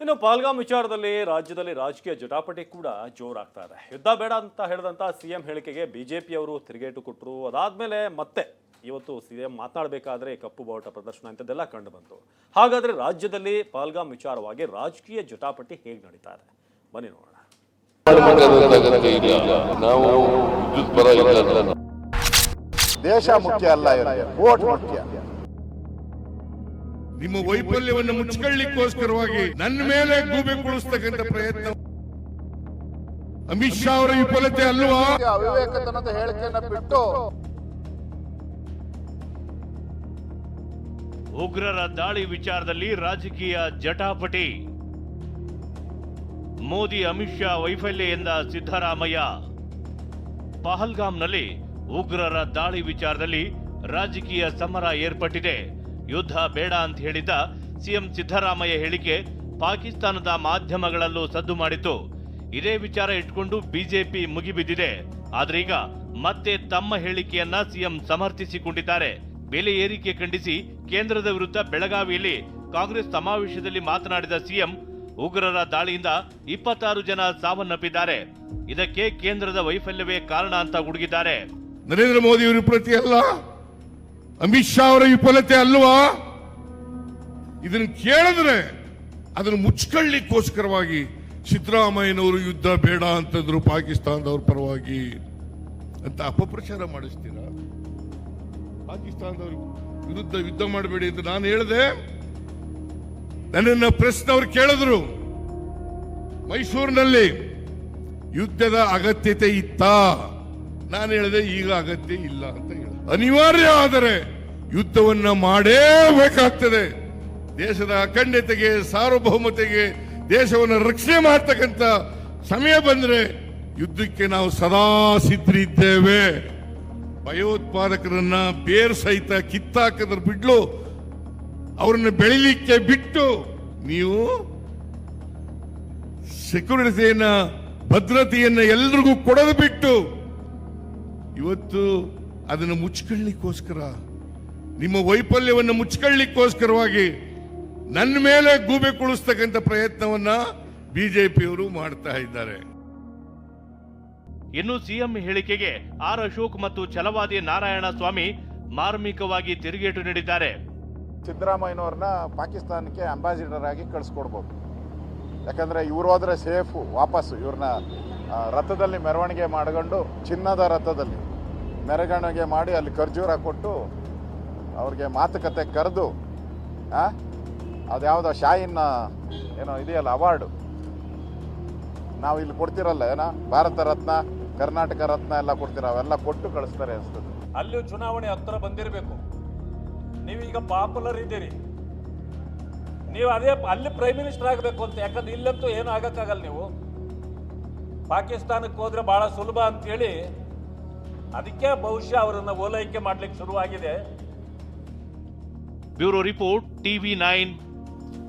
ಇನ್ನು ಪಹಲ್ಗಾಮ್ ವಿಚಾರದಲ್ಲಿ ರಾಜ್ಯದಲ್ಲಿ ರಾಜಕೀಯ ಜಟಾಪಟಿ ಕೂಡ ಜೋರಾಗ್ತಾ ಇದೆ. ಯುದ್ಧ ಬೇಡ ಅಂತ ಹೇಳಿದಂತ ಸಿಎಂ ಹೇಳಿಕೆಗೆ ಬಿಜೆಪಿಯವರು ತಿರುಗೇಟು ಕೊಟ್ಟರು. ಅದಾದ್ಮೇಲೆ ಮತ್ತೆ ಇವತ್ತು ಸಿಎಂ ಮಾತನಾಡಬೇಕಾದ್ರೆ ಕಪ್ಪು ಬಾವುಟ ಪ್ರದರ್ಶನ ಇಂಥದ್ದೆಲ್ಲ ಕಂಡು ಬಂತು. ಹಾಗಾದ್ರೆ ರಾಜ್ಯದಲ್ಲಿ ಪಹಲ್ಗಾಮ್ ವಿಚಾರವಾಗಿ ರಾಜಕೀಯ ಜಟಾಪಟಿ ಹೇಗೆ ನಡೀತಾ ಇದೆ ಬನ್ನಿ ನೋಡೋಣ. ದೇಶ ಮುಖ್ಯ ಅಲ್ಲ, ವೋಟ್ ಮುಖ್ಯ. ನಿಮ್ಮ ವೈಫಲ್ಯವನ್ನು ಮುಚ್ಚಿಕೊಳ್ಳಿಕ್ಕೋಸ್ಕರವಾಗಿ ನನ್ನ ಮೇಲೆ ಗೂಬೆ ಕುಳಿಸ್ತಕ್ಕಂಥ ಪ್ರಯತ್ನ ಅಮಿತ್ ಶಾ ಅವರ ವಿಫಲತೆ ಅಲ್ವಾ? ಅವಿವೇಕತನದ ಹೇಳಿಕೆಯನ್ನು ಬಿಟ್ಟು ಉಗ್ರರ ದಾಳಿ ವಿಚಾರದಲ್ಲಿ ರಾಜಕೀಯ ಜಟಾಪಟಿ. ಮೋದಿ ಅಮಿತ್ ಶಾ ವೈಫಲ್ಯ ಎಂದ ಸಿದ್ದರಾಮಯ್ಯ. ಪಹಲ್ಗಾಮ್ನಲ್ಲಿ ಉಗ್ರರ ದಾಳಿ ವಿಚಾರದಲ್ಲಿ ರಾಜಕೀಯ ಸಮರ ಏರ್ಪಟ್ಟಿದೆ. ಯುದ್ಧ ಬೇಡ ಅಂತ ಹೇಳಿದ್ದ ಸಿಎಂ ಸಿದ್ದರಾಮಯ್ಯ ಹೇಳಿಕೆ ಪಾಕಿಸ್ತಾನದ ಮಾಧ್ಯಮಗಳಲ್ಲೂ ಸದ್ದು ಮಾಡಿತು. ಇದೇ ವಿಚಾರ ಇಟ್ಕೊಂಡು ಬಿಜೆಪಿ ಮುಗಿಬಿದ್ದಿದೆ. ಆದ್ರೆ ಈಗ ಮತ್ತೆ ತಮ್ಮ ಹೇಳಿಕೆಯನ್ನ ಸಿಎಂ ಸಮರ್ಥಿಸಿಕೊಂಡಿದ್ದಾರೆ. ಬೆಲೆ ಏರಿಕೆ ಖಂಡಿಸಿ ಕೇಂದ್ರದ ವಿರುದ್ಧ ಬೆಳಗಾವಿಯಲ್ಲಿ ಕಾಂಗ್ರೆಸ್ ಸಮಾವೇಶದಲ್ಲಿ ಮಾತನಾಡಿದ ಸಿಎಂ ಉಗ್ರರ ದಾಳಿಯಿಂದ 26 ಜನ ಸಾವನ್ನಪ್ಪಿದ್ದಾರೆ. ಇದಕ್ಕೆ ಕೇಂದ್ರದ ವೈಫಲ್ಯವೇ ಕಾರಣ ಅಂತ ಗುಡುಗಿದ್ದಾರೆ. ನರೇಂದ್ರ ಮೋದಿ ಅವರ ಪ್ರತಿ ಅಲ್ಲ, ಅಮಿತ್ ಶಾ ಅವರ ವಿಫಲತೆ ಅಲ್ವಾ? ಇದನ್ನು ಕೇಳಿದ್ರೆ ಅದನ್ನು ಮುಚ್ಚಿಕೊಳ್ಳಿಕ್ಕೋಸ್ಕರವಾಗಿ ಸಿದ್ದರಾಮಯ್ಯನವರು ಯುದ್ಧ ಬೇಡ ಅಂತಂದ್ರು ಪಾಕಿಸ್ತಾನದವ್ರ ಪರವಾಗಿ ಅಂತ ಅಪಪ್ರಚಾರ ಮಾಡಿಸ್ತೀರಾ? ಪಾಕಿಸ್ತಾನದವ್ರ ವಿರುದ್ಧ ಯುದ್ಧ ಮಾಡಬೇಡಿ ಅಂತ ನಾನು ಹೇಳಿದೆ. ನನ್ನನ್ನು ಪ್ರೆಸ್ನವ್ರು ಕೇಳಿದ್ರು, ಮೈಸೂರಿನಲ್ಲಿ ಯುದ್ಧದ ಅಗತ್ಯತೆ ಇತ್ತಾ? ನಾನು ಹೇಳಿದೆ ಈಗ ಅಗತ್ಯ ಇಲ್ಲ ಅಂತ ಹೇಳಿದೆ. ಅನಿವಾರ್ಯ ಆದರೆ ಯುದ್ಧವನ್ನ ಮಾಡೇಬೇಕಾಗ್ತದೆ. ದೇಶದ ಅಖಂಡತೆಗೆ, ಸಾರ್ವಭೌಮತೆಗೆ, ದೇಶವನ್ನು ರಕ್ಷಣೆ ಮಾಡ್ತಕ್ಕಂಥ ಸಮಯ ಬಂದ್ರೆ ಯುದ್ಧಕ್ಕೆ ನಾವು ಸದಾ ಸಿದ್ಧರಿದ್ದೇವೆ. ಭಯೋತ್ಪಾದಕರನ್ನ ಬೇರ್ ಸಹಿತ ಕಿತ್ತಾಕದ್ರ ಬಿಡ್ಲು ಅವರನ್ನು ಬೆಳಿಲಿಕ್ಕೆ ಬಿಟ್ಟು ನೀವು ಸೆಕ್ಯೂರಿಟಿಯನ್ನ, ಭದ್ರತೆಯನ್ನ ಎಲ್ರಿಗೂ ಕೊಡೋದು ಬಿಟ್ಟು ಇವತ್ತು ಅದನ್ನು ಮುಚ್ಚಿಕೊಳ್ಳಿಕ್ಕೋಸ್ಕರ, ನಿಮ್ಮ ವೈಫಲ್ಯವನ್ನು ಮುಚ್ಚಿಕೊಳ್ಳಿಕ್ಕೋಸ್ಕರವಾಗಿ ನನ್ನ ಮೇಲೆ ಗೂಬೆ ಕುಳಿಸ್ತಕ್ಕಂಥ ಪ್ರಯತ್ನವನ್ನ ಬಿಜೆಪಿಯವರು ಮಾಡ್ತಾ ಇದ್ದಾರೆ. ಇನ್ನು ಸಿಎಂ ಹೇಳಿಕೆಗೆ ಆರ್ ಅಶೋಕ್ ಮತ್ತು ಛಲವಾದಿ ನಾರಾಯಣ ಸ್ವಾಮಿ ಮಾರ್ಮಿಕವಾಗಿ ತಿರುಗೇಟು ನೀಡಿದ್ದಾರೆ. ಸಿದ್ದರಾಮಯ್ಯನವ್ರನ್ನ ಪಾಕಿಸ್ತಾನಕ್ಕೆ ಅಂಬಾಸಿಡರ್ ಆಗಿ ಕಳಿಸ್ಕೊಡ್ಬೋದು. ಯಾಕಂದ್ರೆ ಇವ್ರು ಹೋದ್ರೆ ಸೇಫು. ವಾಪಸ್ ಇವ್ರನ್ನ ರಥದಲ್ಲಿ ಮೆರವಣಿಗೆ ಮಾಡಿಕೊಂಡು, ಚಿನ್ನದ ರಥದಲ್ಲಿ ಮೆರವಣಿಗೆ ಮಾಡಿ ಅಲ್ಲಿ ಖರ್ಜೂರ ಕೊಟ್ಟು ಅವ್ರಿಗೆ ಮಾತುಕತೆ ಕರೆದು, ಅದ್ಯಾವುದೋ ಶಾಯಿನ್ ಏನೋ ಇದೆಯಲ್ಲ ಅವಾರ್ಡು ನಾವು ಇಲ್ಲಿ ಕೊಡ್ತಿರಲ್ಲ, ಏನೋ ಭಾರತ ರತ್ನ, ಕರ್ನಾಟಕ ರತ್ನ ಎಲ್ಲ ಕೊಡ್ತೀರ, ಅವೆಲ್ಲ ಕೊಟ್ಟು ಕಳಿಸ್ತಾರೆ ಅನ್ಸ್ತದೆ. ಅಲ್ಲಿ ಚುನಾವಣೆ ಹತ್ರ ಬಂದಿರಬೇಕು. ನೀವೀಗ ಪಾಪ್ಯುಲರ್ ಇದ್ದೀರಿ, ನೀವು ಅದೇ ಅಲ್ಲಿ ಪ್ರೈಮ್ ಮಿನಿಸ್ಟರ್ ಆಗಬೇಕು ಅಂತ. ಯಾಕಂದ್ರೆ ಇಲ್ಲಂತೂ ಏನು ಆಗಕ್ಕಾಗಲ್ಲ. ನೀವು ಪಾಕಿಸ್ತಾನಕ್ಕೆ ಹೋದ್ರೆ ಬಹಳ ಸುಲಭ ಅಂತೇಳಿ ಅದಕ್ಕೆ ಬಹುಶಃ ಅವರನ್ನು ಓಲೈಕೆ ಮಾಡ್ಲಿಕ್ಕೆ ಶುರುವಾಗಿದೆ. Bureau report, TV9